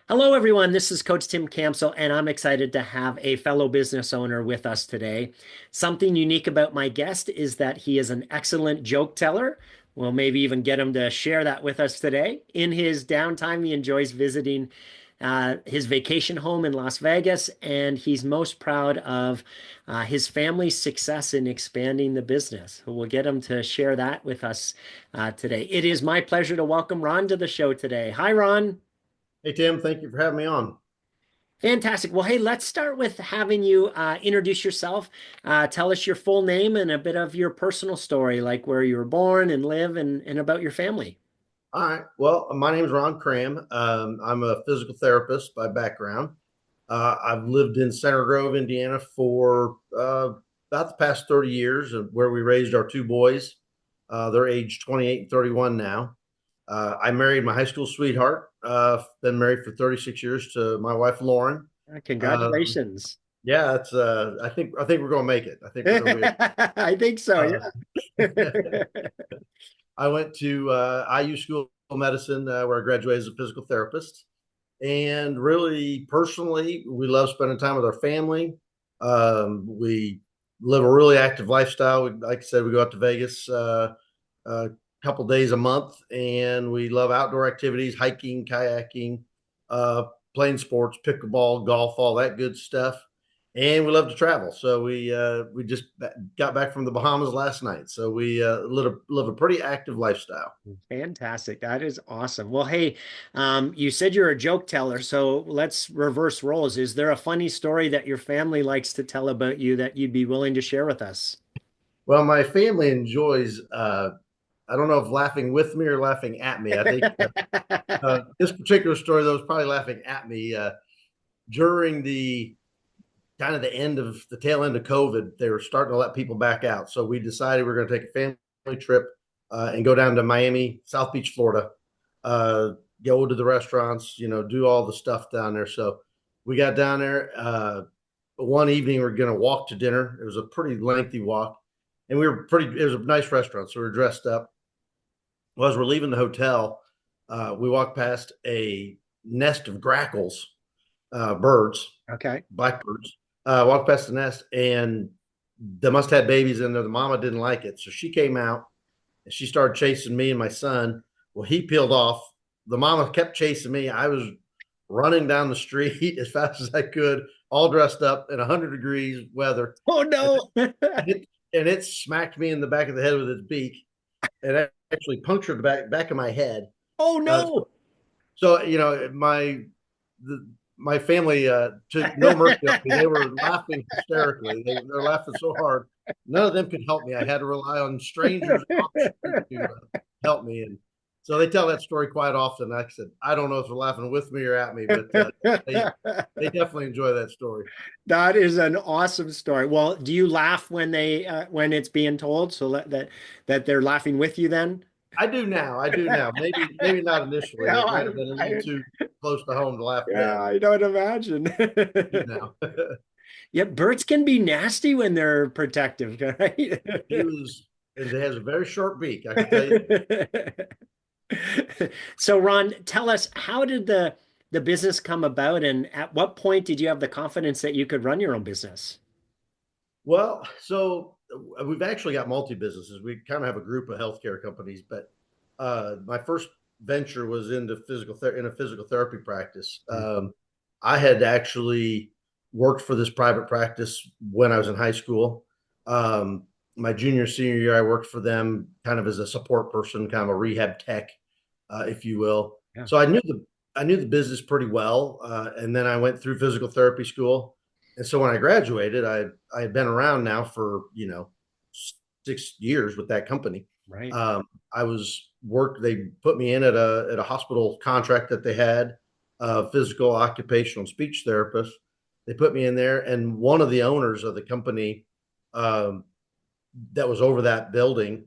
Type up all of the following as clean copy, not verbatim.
Hello, everyone. This is Coach Tim Campsall, and I'm excited to have a fellow business owner with us today. Something unique about my guest is that he is an excellent joke teller. We'll maybe even get him to share that with us today. In his downtime, he enjoys visiting his vacation home in Las Vegas, and he's most proud of his family's success in expanding the business. We'll get him to share that with us today. It is my pleasure to welcome Ron to the show today. Hi, Ron. Hey, Tim, thank you for having me on. Fantastic. Well, hey, let's start with having you introduce yourself. Tell us your full name and a bit of your personal story, like where you were born and live and about your family. All right. Well, my name is Ron Cram. I'm a physical therapist by background. I've lived in Center Grove, Indiana for about the past 30 years, where we raised our two boys. They're aged 28 and 31 now. I married my high school sweetheart. Been married for 36 years to my wife, Lauren. Um, Congratulations. yeah, it's. I think we're going to make it. I think we're going to be. I think so, yeah. I went to IU School of Medicine, where I graduated as a physical therapist. And really, personally, we love spending time with our family. We live a really active lifestyle. Like I said, we go out to Vegas a couple days a month, and we love outdoor activities, hiking, kayaking, uh, playing sports, pickleball, golf, all that good stuff. And we love to travel. So we just got back from the Bahamas last night. So we live a pretty active lifestyle. Fantastic. That is awesome. Well, hey, you said you're a joke teller, so let's reverse roles. Is there a funny story that your family likes to tell about you that you'd be willing to share with us? Well, my family enjoys. I don't know if laughing with me or laughing at me. I think this particular story, though, is probably laughing at me. During the kind of the end of the tail end of COVID, they were starting to let people back out. So we decided we are going to take a family trip and go down to Miami, South Beach, Florida, uh, go to the restaurants, do all the stuff down there. So we got down there. One evening, we are going to walk to dinner. It was a pretty lengthy walk. And it was a nice restaurant. So we were dressed up. Well, as we're leaving the hotel, we walked past a nest of grackles, birds, Okay. blackbirds. Walked past the nest, and they must have had babies in there. The mama didn't like it, so she came out and she started chasing me and my son. Well, he peeled off. The mama kept chasing me. I was running down the street as fast as I could, all dressed up in 100 degrees weather, Oh and no. it smacked me in the back of the head with its beak, and actually punctured the back of my head. Oh Uh, no. so my family took no mercy on me. They were laughing hysterically. They're laughing so hard. None of them could help me. I had to rely on strangers across the street to help me. And so they tell that story quite often. Like I said, I don't know if they're laughing with me or at me, but they definitely enjoy that story. That is an awesome story. Well, do you laugh when it's being told so that they're laughing with you then? I do now. I do now. Maybe not initially. No, It might have been a little too close to home to laugh yeah, then. I don't imagine. Do now. Yeah, birds can be nasty when they're protective, right? He was, and it has a very short beak. I can tell you. So Ron, tell us, how did the business come about, and at what point did you have the confidence that you could run your own business? Well, so we've actually got multi businesses. We kind of have a group of healthcare companies, but my first venture was into in a physical therapy practice. I had actually worked for this private practice when I was in high school. My junior senior year, I worked for them kind of as a support person, kind of a rehab tech, if you will. Yeah. So I knew the business pretty well, and then I went through physical therapy school. And so when I graduated, I had been around now for 6 years with that company. Right. Um, I was work. They put me in at a hospital contract that they had, physical, occupational, speech therapist. They put me in there, and one of the owners of the company um, that was over that building,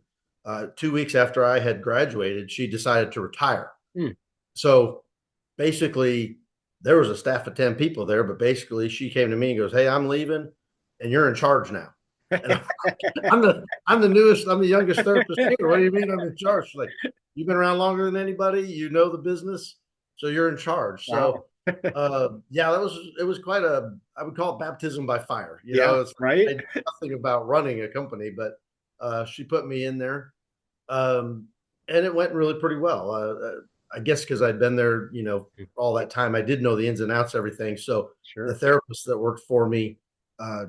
2 weeks after I had graduated, she decided to retire. Hmm. So basically, there was a staff of 10 people there, but basically she came to me and goes, "Hey, I'm leaving and you're in charge now." And I'm the newest, I'm the youngest therapist here. What do you mean I'm in charge? She's like, "You've been around longer than anybody, you know the business, so you're in charge." So Wow. Yeah, it was quite I would call it baptism by fire. Yeah, It's I right. knew nothing about running a company, but she put me in there, um, and it went really pretty well. I guess because I'd been there, all that time, I did know the ins and outs, of everything. So the Sure. therapists that worked for me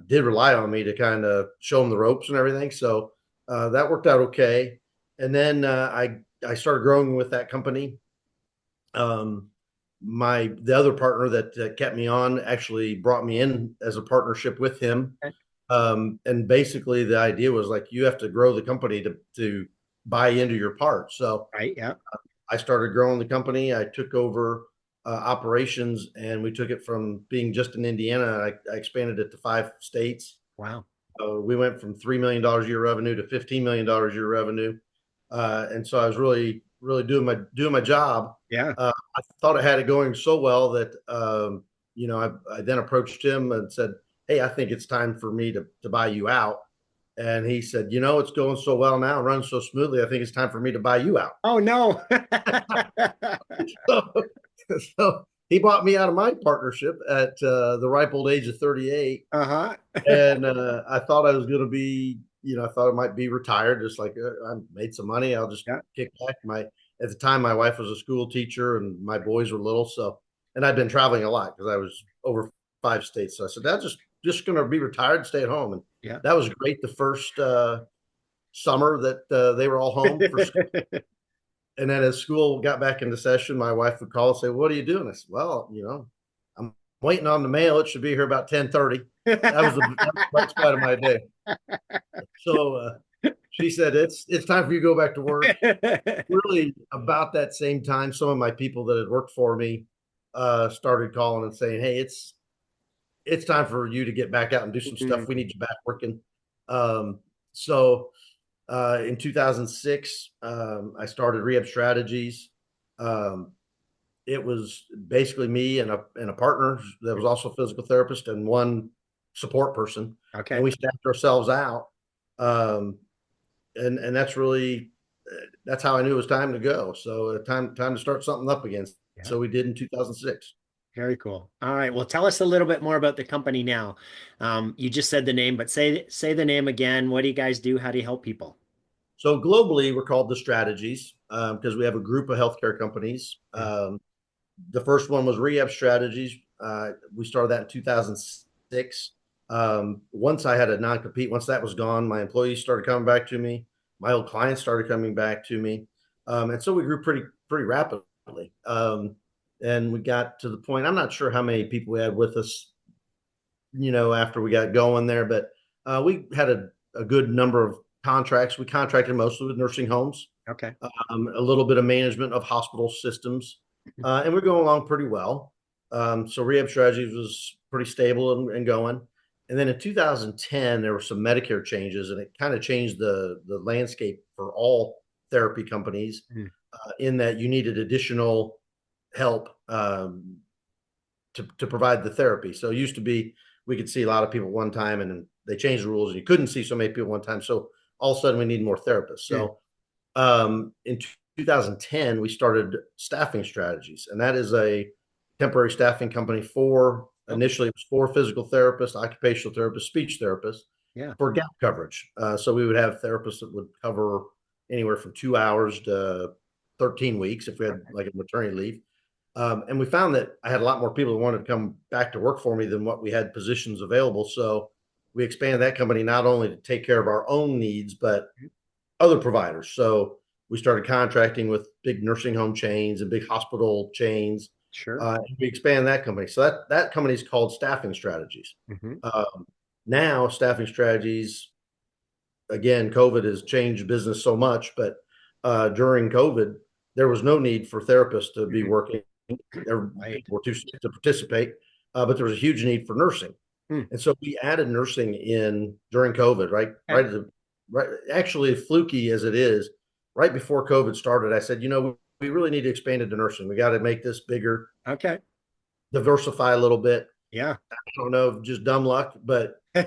did rely on me to kind of show them the ropes and everything. So that worked out okay. And then I started growing with that company. Um, the other partner that kept me on actually brought me in as a partnership with him. Okay. And basically the idea was like you have to grow the company to buy into your part. So Right. Yeah. I started growing the company. I took over operations, and we took it from being just in Indiana. I expanded it to 5 states. Wow. We went from $3 million a year revenue to $15 million a year revenue, and so I was really doing my job. Yeah. I thought I had it going so well that I then approached him and said, "Hey, I think it's time for me to buy you out." And he said, "It's going so well now, runs so smoothly. I think it's time for me to buy you out." Oh no. So, so he bought me out of my partnership at the ripe old age of 38. Uh-huh. And I thought I was going to be, I thought I might be retired, just like I made some money. I'll just Yeah. kick back. At the time, my wife was a school teacher and my boys were little. So, and I'd been traveling a lot because I was over 5 states. So I said, that's just going to be retired, stay at home. And Yeah. that was great. The first summer that they were all home for school. And then as school got back into session, my wife would call and say, "What are you doing?" I said, "Well, I'm waiting on the mail. It should be here about 10:30." That was the bright spot of my day. So she said, "It's time for you to go back to work." Really, about that same time, some of my people that had worked for me started calling and saying, "Hey, it's time for you to get back out and do some stuff. We Mm. need you back working." Um, so in 2006, I started Rehab Strategies. Um, it was basically me and a partner that was also a physical therapist and one support person, and Okay. we staffed ourselves out. Um, and that's how I knew it was time to go. So time to start something up again. Yeah. So we did in 2006. Very cool. All right. Well, tell us a little bit more about the company now. You just said the name, but say the name again. What do you guys do? How do you help people? So globally, we're called the Strategies because we have a group of healthcare companies. Mm. The first one was Rehab Strategies. We started that in 2006. Once I had a non compete, once that was gone, my employees started coming back to me. My old clients started coming back to me, and so we grew pretty rapidly. And we got to the point. I'm not sure how many people we had with us, after we got going there, but we had a good number of contracts. We contracted mostly with nursing homes, Okay. a little bit of management of hospital systems, and we're going along pretty well. So Rehab Strategies was pretty stable and going. And then in 2010, there were some Medicare changes, and it kind of changed the landscape for all therapy companies Mm. in that you needed additional help to provide the therapy. So it used to be we could see a lot of people one time, and then they changed the rules, and you couldn't see so many people one time. So all of a sudden, we need more therapists. Mm. So in 2010, we started Staffing Strategies, and that is a temporary staffing company for Okay. initially it was for physical therapists, occupational therapists, speech therapists Yeah. for gap coverage. So we would have therapists that would cover anywhere from 2 hours to 13 weeks if we had like a maternity leave. And we found that I had a lot more people that wanted to come back to work for me than what we had positions available. So we expanded that company not only to take care of our own needs, but other providers. So we started contracting with big nursing home chains and big hospital chains. Sure. We expanded that company. So that company is called Staffing Strategies. Hmm. Now, Staffing Strategies, again, COVID has changed business so much, but during COVID, there was no need for therapists to be Hmm. working. Right. People were too sick to participate, but there was a huge need for nursing. Hmm. And so we added nursing in during COVID, right? Okay. Right. Actually, fluky as it is, right before COVID started, I said, we really need to expand into nursing. We got to make this bigger, Okay. diversify a little bit. Yeah. I don't know, just dumb luck, but you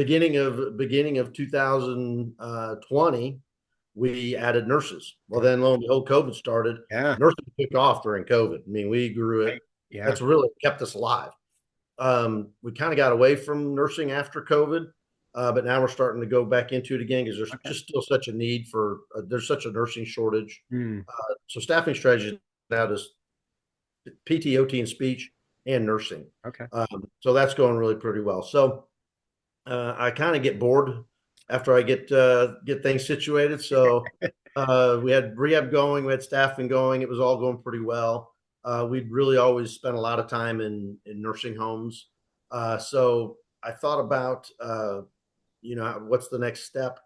know, beginning of 2020, we added nurses. Well, then lo and behold, COVID started. Yeah. Nursing took off during COVID. I mean, we grew it. Right. Yeah. That's really kept us alive. We kind of got away from nursing after COVID, but now we're starting to go back into it again because there's Okay. just still such a need for, there's such a nursing shortage. Hmm. So staffing strategies now does PT, OT, and speech and nursing. Okay. So that's going really pretty well. So I kind of get bored after I get things situated. So we had rehab going, we had staffing going. It was all going pretty well. We'd really always spent a lot of time in nursing homes. So I thought about what's the next step,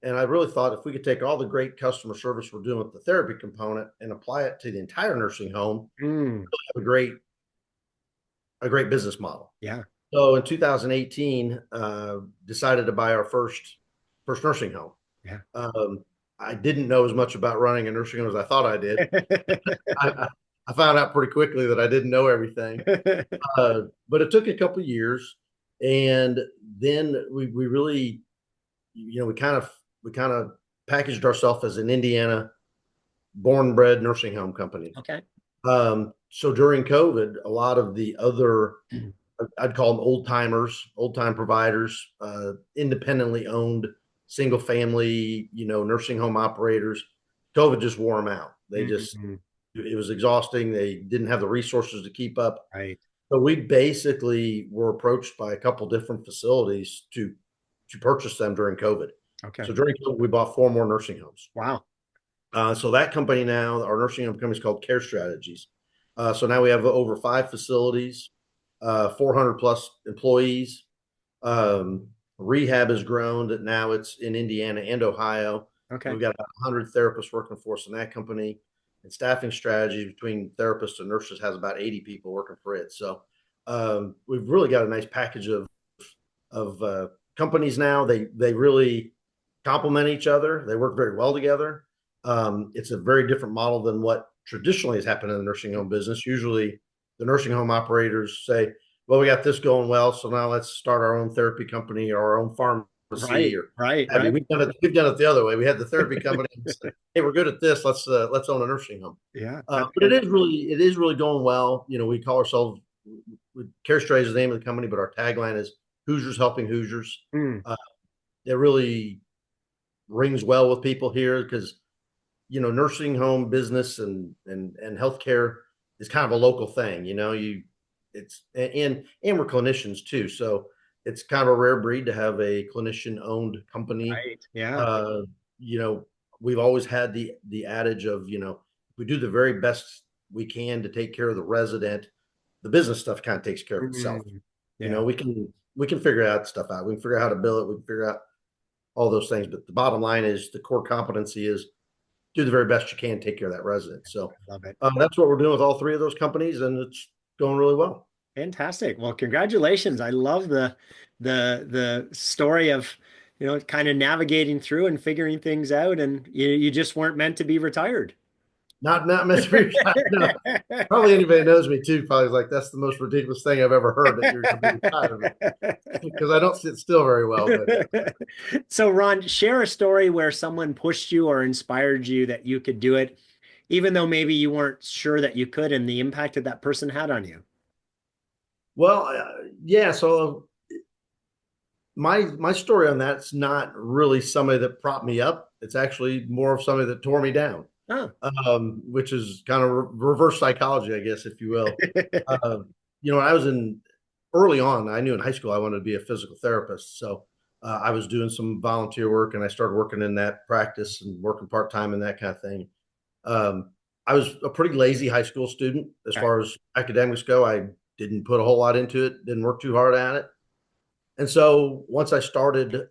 and I really thought if we could take all the great customer service we're doing with the therapy component and apply it to the entire nursing home, Hmm. have a great business model. Yeah. So in 2018, decided to buy our first nursing home. Yeah. I didn't know as much about running a nursing home as I thought I did. I found out pretty quickly that I didn't know everything. But it took a couple of years, and then we really, we kind of packaged ourselves as an Indiana born bred nursing home company. Okay. So during COVID, a lot of the other, I'd call them old time providers, independently owned single family, nursing home operators. COVID just wore them out. Mm-hmm. It was exhausting. They didn't have the resources to keep up. Right. So we basically were approached by a couple different facilities to purchase them during COVID. Okay. So during COVID, we bought 4 more nursing homes. Wow. So that company now, our nursing home company is called Care Strategies. So now we have over 5 facilities, 400 plus employees. Rehab has grown that now it's in Indiana and Ohio. Okay. We've got about 100 therapists working for us in that company. And staffing strategies between therapists and nurses has about 80 people working for it. So we've really got a nice package of companies now. They really complement each other. They work very well together. It's a very different model than what traditionally has happened in the nursing home business. Usually the nursing home operators say, well, we got this going well, so now let's start our own therapy company or our own pharmacy. Right. Or Right. I mean, Right. we've done it the other way. We had the therapy company and said, hey, we're good at this. Let's own a nursing home. Yeah. But it is really going well. We call ourselves Care Strategies is the name of the company, but our tagline is Hoosiers helping Hoosiers. Mm. It really rings well with people here because nursing home business and healthcare is kind of a local thing. It's and we're clinicians too, so it's kind of a rare breed to have a clinician owned company. Right. Yeah. Uh, we've always had the adage of we do the very best we can to take care of the resident. The business stuff kind of takes care of itself. Yeah. We can figure that stuff out. We can figure out how to bill it. We can figure out all those things. But the bottom line is the core competency is do the very best you can, take care of that resident. So Love it. that's what we're doing with all 3 of those companies, and it's going really well. Fantastic. Well, congratulations. I love the story of, kind of navigating through and figuring things out, and you just weren't meant to be retired. Not meant to be. No. Probably anybody knows me too. Probably is like, that's the most ridiculous thing I've ever heard, that you're going to be retired, because I don't sit still very well. But So, Ron, share a story where someone pushed you or inspired you that you could do it, even though maybe you weren't sure that you could, and the impact that that person had on you. well, yeah. So my story on that's not really somebody that propped me up. It's actually more of somebody that tore me down. Oh. Which is kind of reverse psychology, I guess, if you will. When I was early on, I knew in high school I wanted to be a physical therapist. So I was doing some volunteer work, and I started working in that practice and working part-time and that kind of thing. I was a pretty lazy high school student as far as academics go. I didn't put a whole lot into it, didn't work too hard at it. And so once I started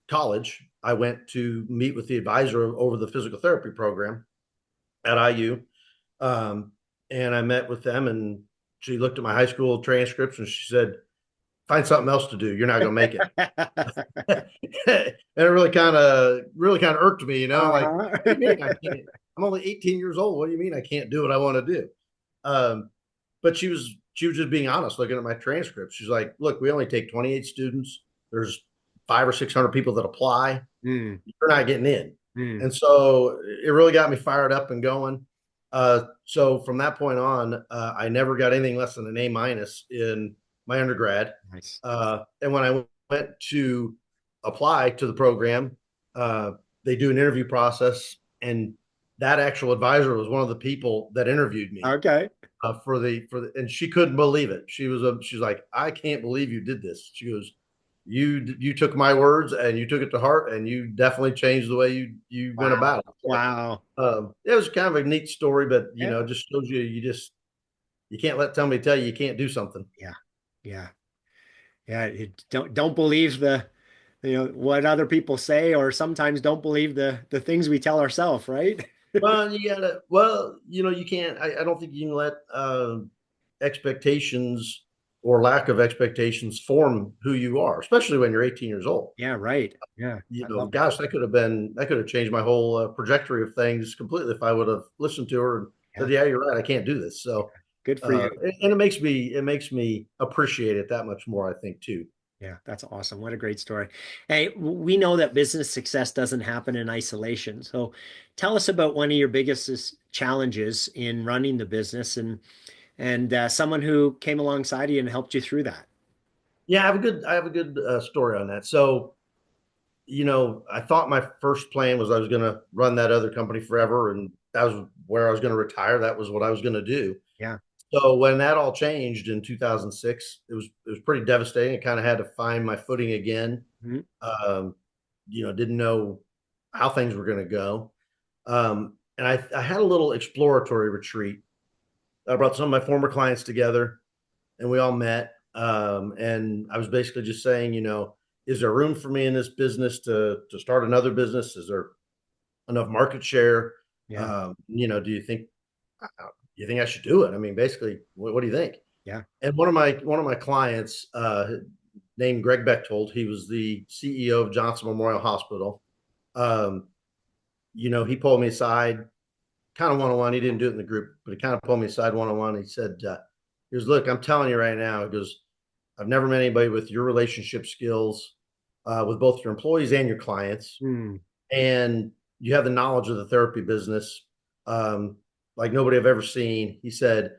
college, I went to meet with the advisor over the physical therapy program at IU. And I met with them, and she looked at my high school transcripts and she said, find something else to do. You're not going to make it. And it really kind of irked me, like, what do you mean I can't? I'm only 18 years old. What do you mean I can't do what I want to do? But she was just being honest, looking at my transcripts. She's like, look, we only take 28 students. There's 500 or 600 people that apply, Mm, you're not getting in. mm. And so it really got me fired up and going. So from that point on, I never got anything less than an A minus in my undergrad. Nice. And when I went to apply to the program, uh, they do an interview process, and that actual advisor was one of the people that interviewed me Okay. and she couldn't believe it. She's like, I can't believe you did this. She goes, you took my words and you took it to heart, and you definitely changed the way you went Wow. about it. So, Wow. it was kind of a neat story, but Yeah. it just shows you can't let somebody tell you can't do something. Yeah. Yeah. Yeah. Don't believe what other people say, or sometimes don't believe the things we tell ourselves, right? Well, you can't. I don't think you can let expectations or lack of expectations form who you are, especially when you're 18 years old. Yeah, right. Yeah. I love that. Gosh, that could have changed my whole trajectory of things completely if I would have listened to her and Yeah. said, "Yeah, you're right. I can't do this." Yeah. So, Good for you. and it makes me appreciate it that much more, I think, too. Yeah, that's awesome. What a great story. Hey, we know that business success doesn't happen in isolation. So tell us about one of your biggest challenges in running the business, and someone who came alongside you and helped you through that. Yeah, I have a good story on that. So, I thought my first plan was I was going to run that other company forever, and that was where I was going to retire. That was what I was going to do. Yeah. So when that all changed in 2006, it was pretty devastating. I kind of had to find my footing again. Mhm. Um, didn't know how things were going to go. And I had a little exploratory retreat. I brought some of my former clients together, and we all met. And I was basically just saying, is there room for me in this business to start another business? Is there enough market share? Yeah. Do you think I should do it? I mean, basically, what do you think? Yeah. And one of my clients, named Greg Bechtold, he was the CEO of Johnson Memorial Hospital. Um, he pulled me aside, kind of one on one. He didn't do it in the group, but he kind of pulled me aside one on one. He said, "He goes, look, I'm telling you right now." He goes, "I've never met anybody with your relationship skills, with both your employees and your clients, Hmm. and you have the knowledge of the therapy business, um, like nobody I've ever seen." He said,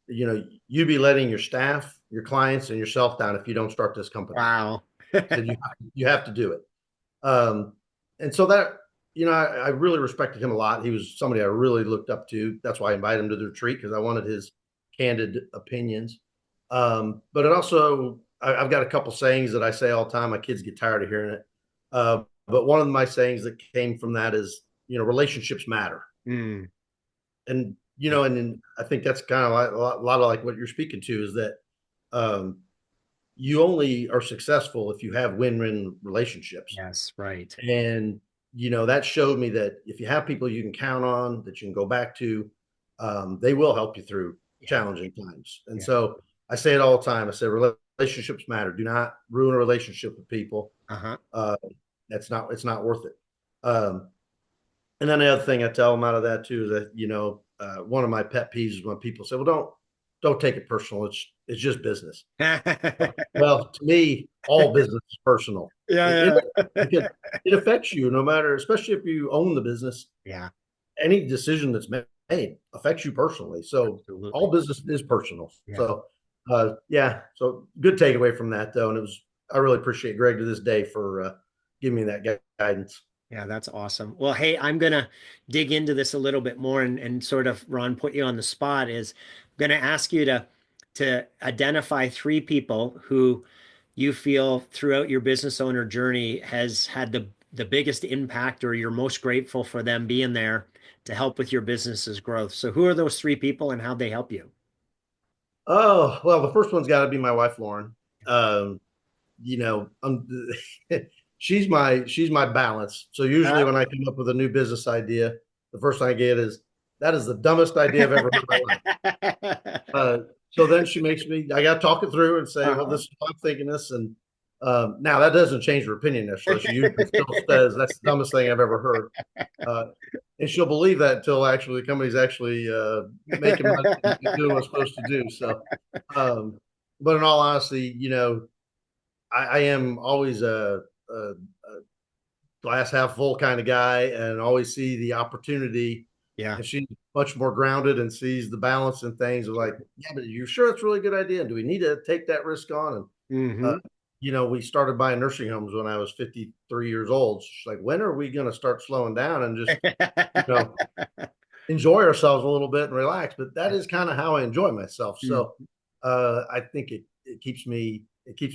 "You'd be letting your staff, your clients, and yourself down if you don't start this company." Wow. He said, you have to do it. Um, and so that, I really respected him a lot. He was somebody I really looked up to. That's why I invited him to the retreat, because I wanted his candid opinions. But it also, I've got a couple sayings that I say all the time. My kids get tired of hearing it. But one of my sayings that came from that is, relationships matter. Hmm. And, and I think that's kind of like a lot of like what you're speaking to, is that, um, you only are successful if you have win-win relationships. Yes, right. And, that showed me that if you have people you can count on, that you can go back to, they will help you through Yeah. challenging times. And Yeah. so I say it all the time. I say relationships matter. Do not ruin a relationship with people. Uh-huh. Uh, it's not worth it. Um, and then the other thing I tell them out of that too is that, one of my pet peeves is when people say, "Well, don't take it personal. It's just business." Well, to me, all business is personal. Yeah, Because yeah. it affects you no matter, especially if you own the business. Yeah, Any decision that's made affects you personally. So absolutely. all business is personal. Yeah. So, yeah. So good takeaway from that though, and I really appreciate Greg to this day for giving me that guidance. Yeah, that's awesome. Well, hey, I'm gonna dig into this a little bit more and sort of, Ron, put you on the spot. Is I'm gonna ask you to identify three people who you feel throughout your business owner journey has had the biggest impact, or you're most grateful for them being there to help with your business's growth. So who are those three people and how'd they help you? Oh, well, the first one's got to be my wife, Lauren. Um, you know, I'm, she's my balance. So usually when I come up with a new business idea, the first thing I get is, that is the dumbest idea I've ever heard in my life. Uh, so then she makes me, I got to talk it through and say, well, Uh-huh. this is I'm thinking this. And now that doesn't change her opinion necessarily. She usually still says, that's the dumbest thing I've ever heard. Uh, and she'll believe that until actually the company's actually making money and doing what it's supposed to do. So, but in all honesty, I am always a glass half full kind of guy and always see the opportunity. Yeah. And she's much more grounded and sees the balance in things of like, yeah, but you're sure it's a really good idea? Do we need to take that risk on? And, Hmm. we started buying nursing homes when I was 53 years old. She's like, when are we going to start slowing down and just, you know, enjoy ourselves a little bit and relax? But that is kind of how I enjoy myself. So I think it keeps me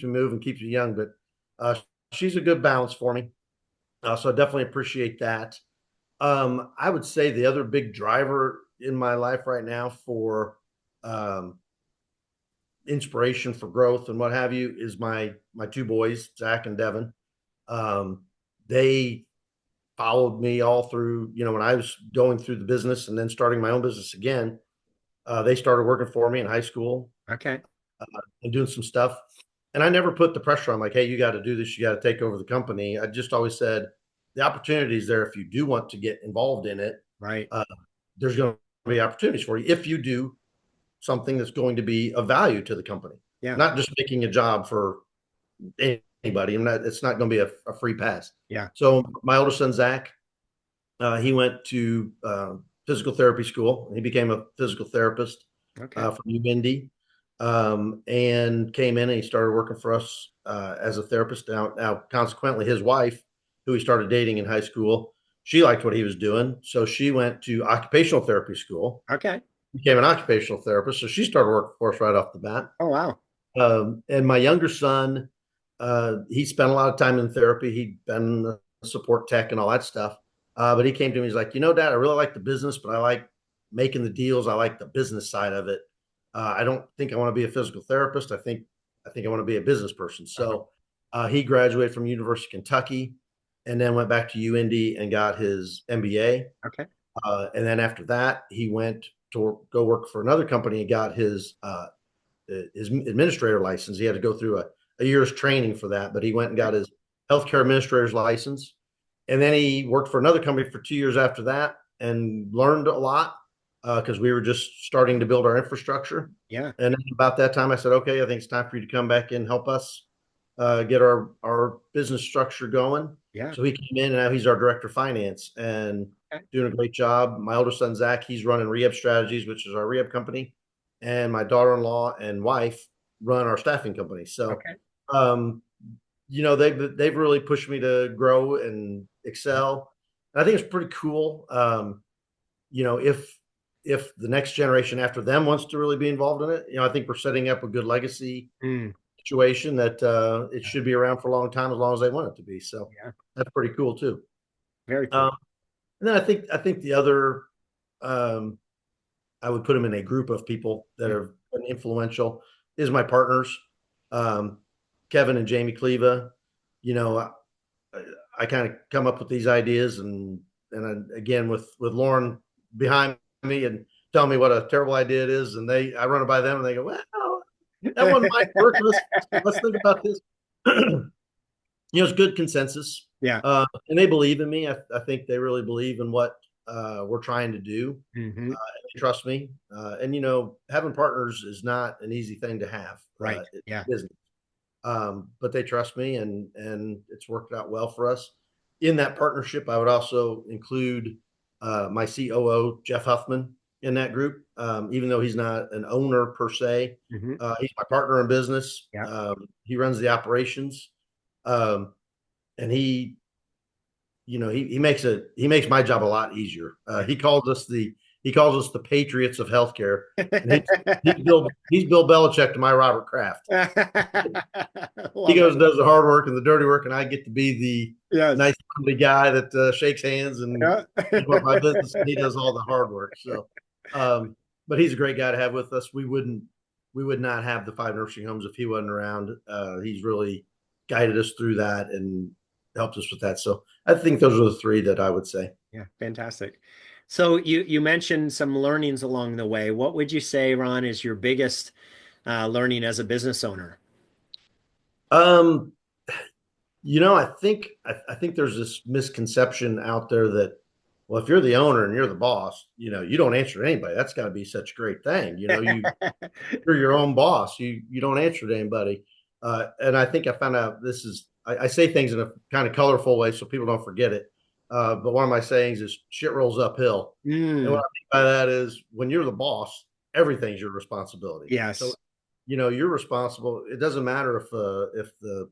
moving, keeps me young, but she's a good balance for me. So I definitely appreciate that. I would say the other big driver in my life right now for um, inspiration for growth and what have you is my two boys, Zach and Devin. Um, they followed me all through, when I was going through the business and then starting my own business again. They started working for me in high school Okay. and doing some stuff. And I never put the pressure on like, hey, you got to do this, you got to take over the company. I just always said the opportunity is there if you do want to get involved in it. Right. Uh, there's going to be opportunities for you if you do something that's going to be of value to the company, Yeah. not just making a job for anybody. It's not going to be a free pass. Yeah. So my older son, Zach, he went to physical therapy school. He became a physical therapist Okay. from UIndy, and came in and he started working for us as a therapist. Now, consequently, his wife, who he started dating in high school, she liked what he was doing. So she went to occupational therapy school, Okay. became an occupational therapist. So she started working for us right off the bat. Oh, wow. And my younger son, he spent a lot of time in therapy. He'd been a support tech and all that stuff. But he came to me, he's like, Dad, I really like the business, but I like making the deals. I like the business side of it. I don't think I want to be a physical therapist. I think I want to be a business person. Uh-huh. So he graduated from University of Kentucky and then went back to UIndy and got his MBA. Okay. And then after that, he went to go work for another company and got his administrator license. He had to go through a year's training for that, but he went and got his healthcare administrator's license. And then he worked for another company for 2 years after that and learned a lot because we were just starting to build our infrastructure. Yeah. And about that time, I said, okay, I think it's time for you to come back and help us get our business structure going. Yeah. So he came in and now he's our director of finance and Okay. doing a great job. My older son, Zach, he's running Rehab Strategies, which is our rehab company. And my daughter-in-law and wife run our staffing company. So, Okay. um, they've really pushed me to grow and excel. And I think it's pretty cool. If the next generation after them wants to really be involved in it, I think we're setting up a good legacy Mm. situation that it should be around for a long time as long as they want it to be. So Yeah. that's pretty cool too. Very Um, cool. and then I think the other um, I would put them in a group of people that Yeah. have been influential is my partners, um, Kevin and Jamie Cleva. You know, I kind of come up with these ideas and again with Lauren behind me and tell me what a terrible idea it is, and I run it by them and they go, well, that one might work. Let's think about this. It's good consensus, Yeah. and they believe in me. I think they really believe in what we're trying to do. Hmm. They trust me, and having partners is not an easy thing to have. Right. It's Yeah. business, but they trust me, and it's worked out well for us. In that partnership, I would also include my COO Jeff Huffman in that group. Even though he's not an owner per se, Hmm. he's my partner in business. Yeah. He runs the operations, and he makes my job a lot easier. He calls us the Patriots of healthcare, and he's Bill Belichick to my Robert Kraft. He Love goes it. and does the hard work and the dirty work, and I get to be the Yes. nice friendly guy that shakes hands and Yeah. about my business, and he does all the hard work. So, but he's a great guy to have with us. We would not have the 5 nursing homes if he wasn't around. He's really guided us through that and helped us with that. So I think those are the 3 that I would say. Yeah. Fantastic. So you mentioned some learnings along the way. What would you say, Ron, is your biggest learning as a business owner? Um, I think there's this misconception out there that, well, if you're the owner and you're the boss, you don't answer to anybody. That's got to be such a great thing. You're your own boss. You don't answer to anybody. And I think I found out this is I say things in a kind of colorful way so people don't forget it. But one of my sayings is shit rolls uphill. And what Mm, I mean by that is when you're the boss, everything's your responsibility. So, yes. you're responsible. It doesn't matter if the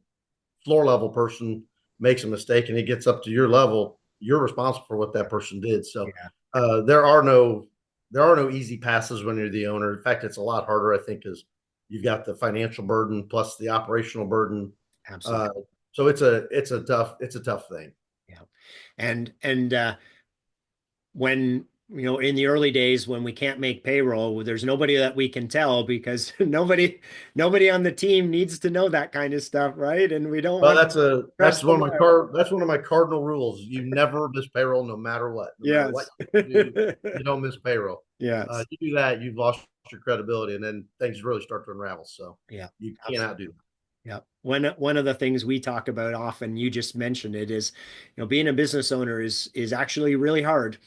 floor level person makes a mistake and it gets up to your level, you're responsible for what that person did. So Yeah, uh, there are no there are no easy passes when you're the owner. In fact, it's a lot harder, I think, because you've got the financial burden plus the operational burden. absolutely. Uh, so it's a tough thing. Yeah. And when in the early days when we can't make payroll, there's nobody that we can tell because nobody on the team needs to know that kind of stuff, right? And we don't Well, want to that's stress them out. that's one of my cardinal rules. You never miss payroll, no matter what Yes. you do, you don't miss payroll. Yes. You do that, you've lost your credibility, and then things really start to unravel. So Yeah, you cannot absolutely. do that. Yeah. One of the things we talk about often, you just mentioned it, is, being a business owner is actually really hard,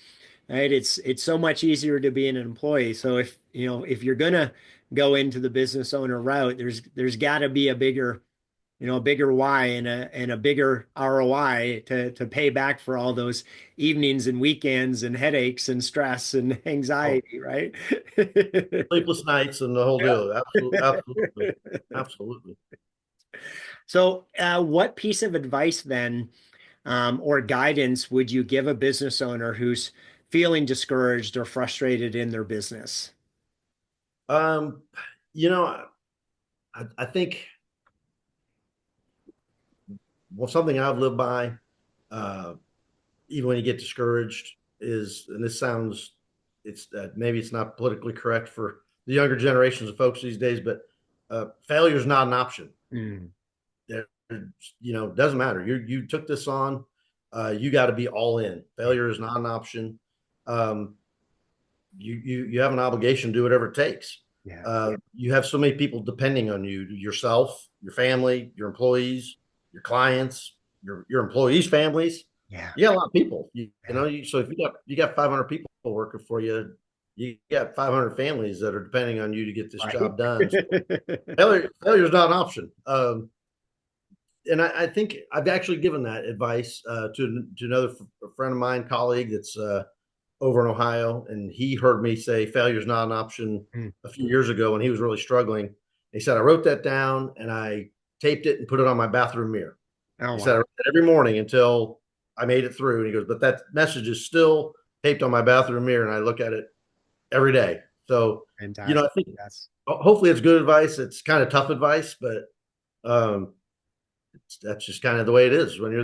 right? It's so much easier to be an employee. So if you're gonna go into the business owner route, there's got to be a bigger why and a bigger ROI to pay back for all those evenings and weekends and headaches and stress and Oh, anxiety, right? sleepless nights and the whole deal. Absolutely, Yeah. absolutely, absolutely. So, what piece of advice then, or guidance would you give a business owner who's feeling discouraged or frustrated in their business? Um, you know, I think something I've lived by, uh, even when you get discouraged, is, and this sounds, it's maybe it's not politically correct for the younger generations of folks these days, but failure is not an option. Mm, There, doesn't matter. You took this on. You got to be all in. yeah, Failure is not an option. Um, you have an obligation to do whatever it takes. yeah, You have so many people depending on you, yourself, your family, your employees, your clients, your employees' families. yeah, You got a lot of people. yeah. So if you got 500 people working for you, you got 500 families that are depending on you to get this Right. job done. So failure is not an option. And I think I've actually given that advice to another friend of mine, colleague that's over in Ohio, and he heard me say failure is not an option Mm. a few years ago when he was really struggling. He said I wrote that down and I taped it and put it on my bathroom mirror. Oh, He said I wow. wrote it every morning until I made it through. And he goes, but that message is still taped on my bathroom mirror, and I look at it every day. So, I Fantastic. think Yes. hopefully it's good advice. It's kind of tough advice, but um, that's just kind of the way it is when you're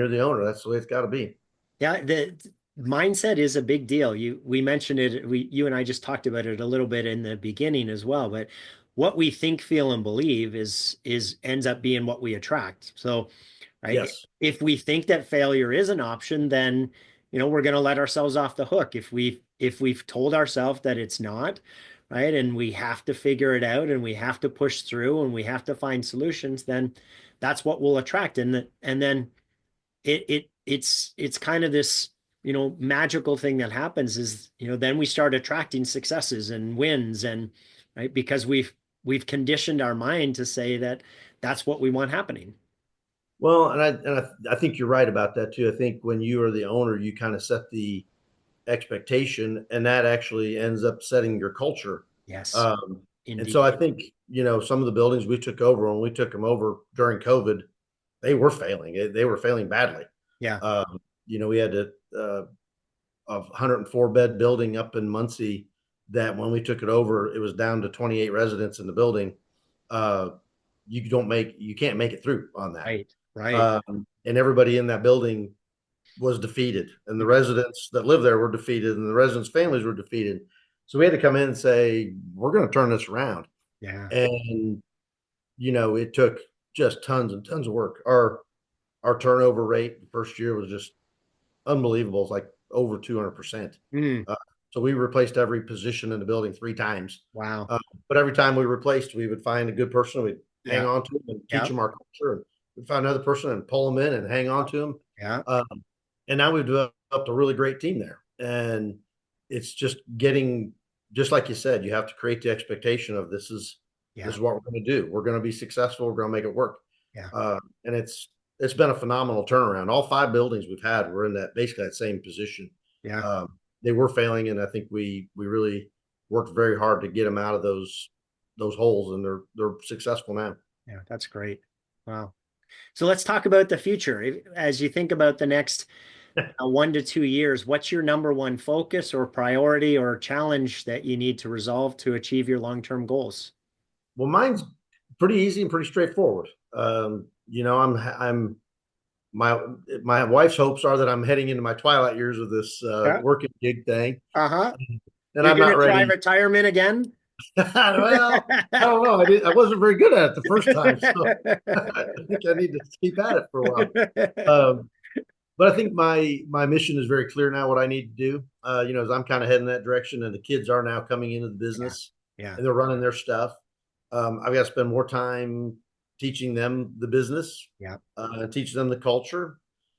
the owner. That's the way it's got to be. Yeah, the mindset is a big deal. We mentioned it, you and I just talked about it a little bit in the beginning as well, but what we think, feel, and believe is ends up being what we attract. So, right, Yes. if we think that failure is an option, then we're going to let ourselves off the hook. If we've told ourselves that it's not, right, and we have to figure it out and we have to push through and we have to find solutions, then that's what we'll attract. And then it's kind of this magical thing that happens is then we start attracting successes and wins, and right, because we've conditioned our mind to say that that's what we want happening. Well, and I think you're right about that too. I think when you are the owner, you kind of set the expectation, and that actually ends up setting your culture. Yes, Um, and so indeed. I think some of the buildings we took over when we took them over during COVID, they were failing. They were failing badly. Yeah. We had a 104 bed building up in Muncie that when we took it over, it was down to 28 residents in the building. Uh, you can't make it through on that. Right. Right. And everybody in that building was defeated, and the residents that live there were defeated, and the residents' families were defeated. So we had to come in and say, we're going to turn this around. Yeah. And it took just tons and tons of work. Our turnover rate the first year was just unbelievable. It's like over 200%. Mm, Uh, so we replaced every position in the building 3 times. wow. But every time we replaced, we would find a good person, we'd hang Yeah. on to them and teach Yeah. them our culture. And we'd find another person and pull them in and hang on to them. Yeah. And now we've developed a really great team there. And it's just getting, just like you said, you have to create the expectation of this is Yeah. what we're going to do. We're going to be successful. We're going to make it work. Yeah. And it's it's been a phenomenal turnaround. All 5 buildings we've had were in that basically that same position. Yeah. They were failing, and I think we really worked very hard to get them out of those holes, and they're successful now. Yeah. That's great. Wow. So let's talk about the future. As you think about the next 1 to 2 years, what's your number one focus or priority or challenge that you need to resolve to achieve your long-term goals? Well, mine's pretty easy and pretty straightforward. I'm my wife's hopes are that I'm heading into my twilight years of this Yeah. working gig thing, Uh-huh. and You're I'm going not to try ready. retirement again? Well, I don't know. I wasn't very good at it the first time, so I think I need to keep at it for a while. Um, but I think my mission is very clear now. What I need to do, as I'm kind of heading that direction, and the kids are now coming into the Yeah. business Yeah. and they're running their stuff. I've got to spend more time teaching them the business, Yeah. teach them the culture,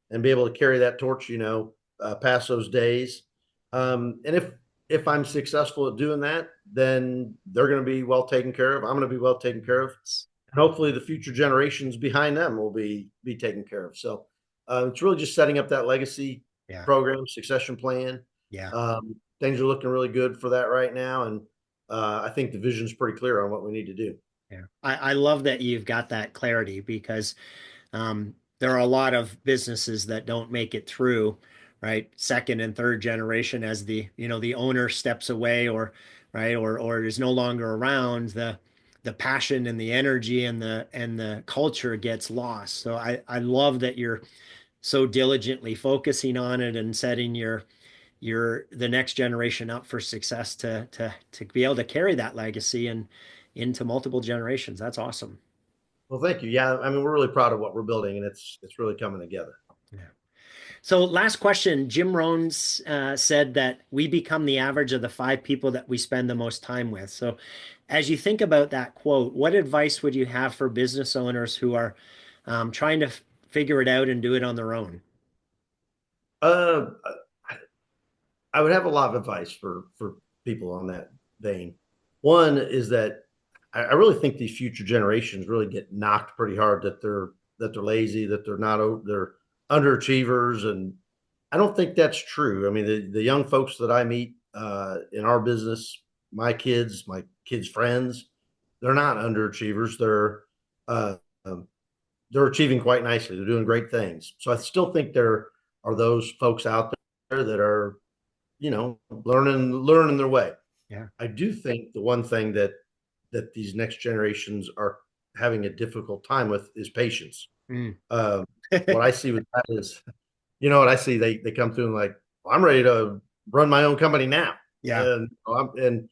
and be able to carry that torch. Past those days. And if I'm successful at doing that, then they're going to be well taken care of. I'm going to be well taken care of, and hopefully the future generations behind them will be taken care of. So it's really just setting up that legacy Yeah. program, succession plan. Yeah. Things are looking really good for that right now, and I think the vision's pretty clear on what we need to do. Yeah. I love that you've got that clarity because there are a lot of businesses that don't make it through, right? Second and third generation as the owner steps away or right or is no longer around, the passion and the energy and the culture gets lost. So I love that you're so diligently focusing on it and setting your the next generation up for success to be able to carry that legacy and into multiple generations. That's awesome. Well, thank you. Yeah, I mean, we're really proud of what we're building, and it's really coming together. Yeah. So last question, Jim Rohns said that we become the average of the 5 people that we spend the most time with. So as you think about that quote, what advice would you have for business owners who are trying to figure it out and do it on their own? Uh, I would have a lot of advice for people on that vein. One is that I really think these future generations really get knocked pretty hard that they're lazy, that they're underachievers, and I don't think that's true. I mean, the young folks that I meet in our business, my kids' friends, they're not underachievers. Uh, um, they're achieving quite nicely. They're doing great things. So I still think there are those folks out there that are learning their way. Yeah. I do think the one thing that these next generations are having a difficult time with is patience. Mm. What I see with that is, what I see, they come through and like, well, I'm ready to run my own company now, Yeah. and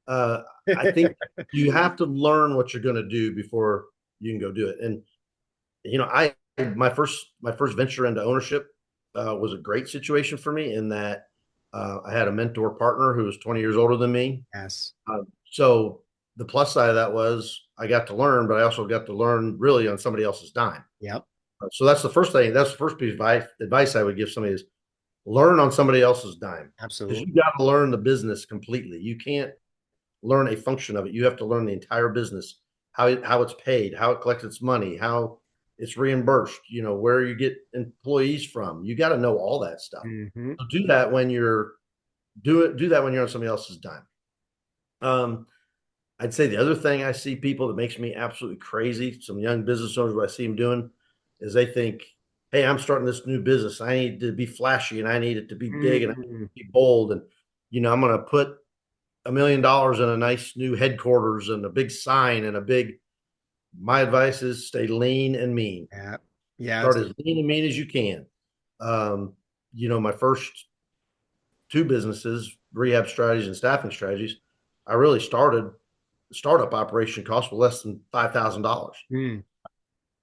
uh, I think you have to learn what you're going to do before you can go do it. And I my first venture into ownership was a great situation for me in that I had a mentor partner who was 20 years older than me. Yes. So the plus side of that was I got to learn, but I also got to learn really on somebody else's dime. Yep. So that's the first thing. That's the first piece of advice I would give somebody is learn on somebody else's dime, because Absolutely. you got to learn the business completely. You can't learn a function of it. You have to learn the entire business, how it's paid, how it collects its money, how it's reimbursed, where you get employees from. You got to know all that stuff. Hmm. So do that when you're on somebody else's dime. Um, I'd say the other thing I see people that makes me absolutely crazy, some young business owners, what I see them doing is they think, hey, I'm starting this new business. I need to be flashy and I need it to be big and I need it Mm. to be bold. And, I'm going to put $1 million in a nice new headquarters and a big sign and my advice is stay lean and mean. Yeah. Yeah. Start as lean and mean as you can. Um, my first 2 businesses, Rehab Strategies and Staffing Strategies, I really started startup operation cost was less than $5,000. Mm.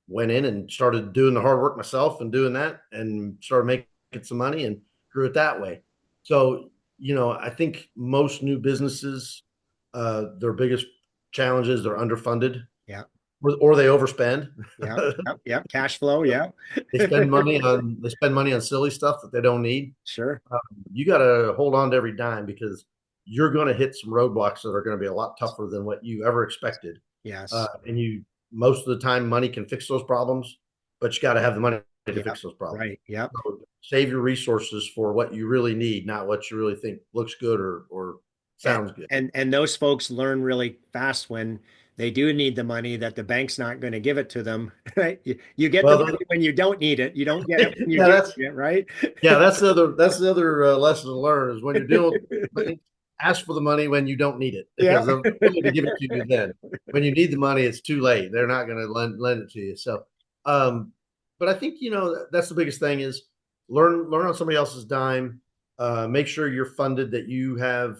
Went in and started doing the hard work myself and doing that and started making some money and grew it that way. So, I think most new businesses, their biggest challenges, they're underfunded Yeah. or they overspend. Yeah. Yep. Yep. Cash flow. Yeah. They spend money on silly stuff that they don't need. Sure. You got to hold on to every dime because you're going to hit some roadblocks that are going to be a lot tougher than what you ever expected. Yes. And most of the time, money can fix those problems. but you got to have the money to Yep. fix those problems. Right. Yep. So save your resources for what you really need, not what you really think looks good or And, sounds good. and those folks learn really fast when they do need the money that the bank's not going to give it to them. Right? You get the Well, money when you don't need it. You don't get it when you yeah, do that's need it, right? yeah, that's the other lesson to learn is when you're dealing with money, ask for the money when you don't need it Yeah. because they're willing to give it to you then. When you need the money, it's too late. They're not going to lend it to you. So, um, but I think that's the biggest thing is learn on somebody else's dime. Make sure you're funded, that you have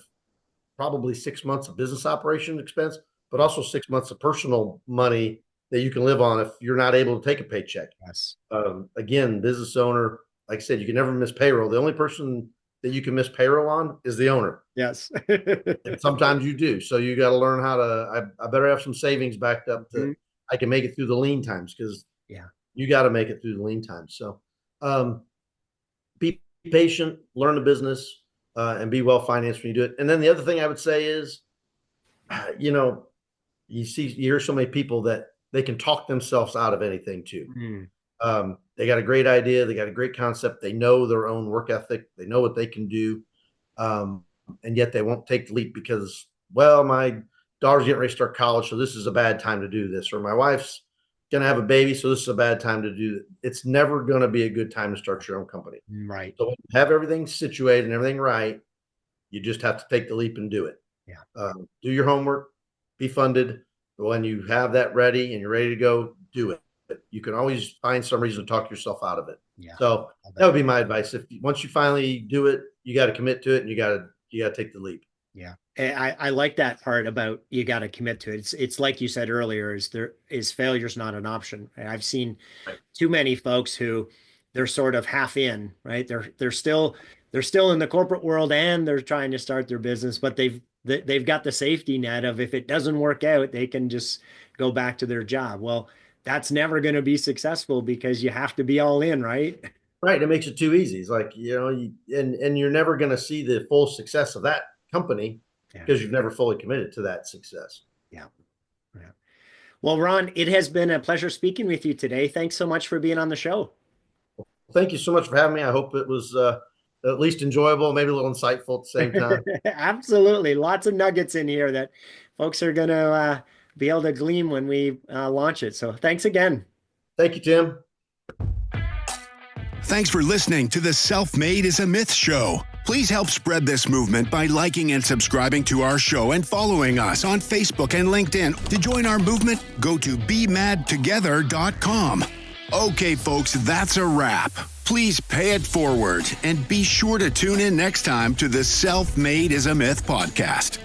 probably 6 months of business operation expense, but also 6 months of personal money that you can live on if you're not able to take a paycheck. Yes. Again, business owner, like I said, you can never miss payroll. The only person that you can miss payroll on is the owner. Yes. And sometimes you do. So you got to learn how to, I better have some savings backed up to, I can make it through the lean times because Yeah. you got to make it through the lean times. So be patient, learn the business, and be well financed when you do it. And then the other thing I would say is, you hear so many people that they can talk themselves out of anything too. They got a great idea. They got a great concept. They know their own work ethic. They know what they can do. And yet they won't take the leap because, well, my daughter's getting ready to start college, so this is a bad time to do this. Or my wife's going to have a baby, so this is a bad time to do it. It's never going to be a good time to start your own company. Right. So when you have everything situated and everything right, you just have to take the leap and do it. Yeah. Do your homework, be funded. When you have that ready and you're ready to go, do it. You can always find some reason to talk yourself out of it. Yeah. So that would be my advice. If once you finally do it, you got to commit to it and you got to take the leap. Yeah. I like that part about you got to commit to it. It's like you said earlier, is failure's not an option. I've seen too many folks who they're sort of half in, right? They're still in the corporate world and they're trying to start their business, but they've got the safety net of if it doesn't work out, they can just go back to their job. Well, that's never going to be successful because you have to be all in, right? Right. It makes it too easy. It's like, and you're never going to see the full success of that company because you've never fully committed to that success. Yeah. Yeah. Well, Ron, it has been a pleasure speaking with you today. Thanks so much for being on the show. Thank you so much for having me. I hope it was at least enjoyable, maybe a little insightful at the same time. Absolutely. Lots of nuggets in here that folks are going to be able to glean when we launch it. So thanks again. Thank you, Tim. Thanks for listening to the Self-Made is a Myth show. Please help spread this movement by liking and subscribing to our show and following us on Facebook and LinkedIn. To join our movement, go to bemadtogether.com. Okay, folks, that's a wrap. Please pay it forward and be sure to tune in next time to the Self-Made is a Myth podcast.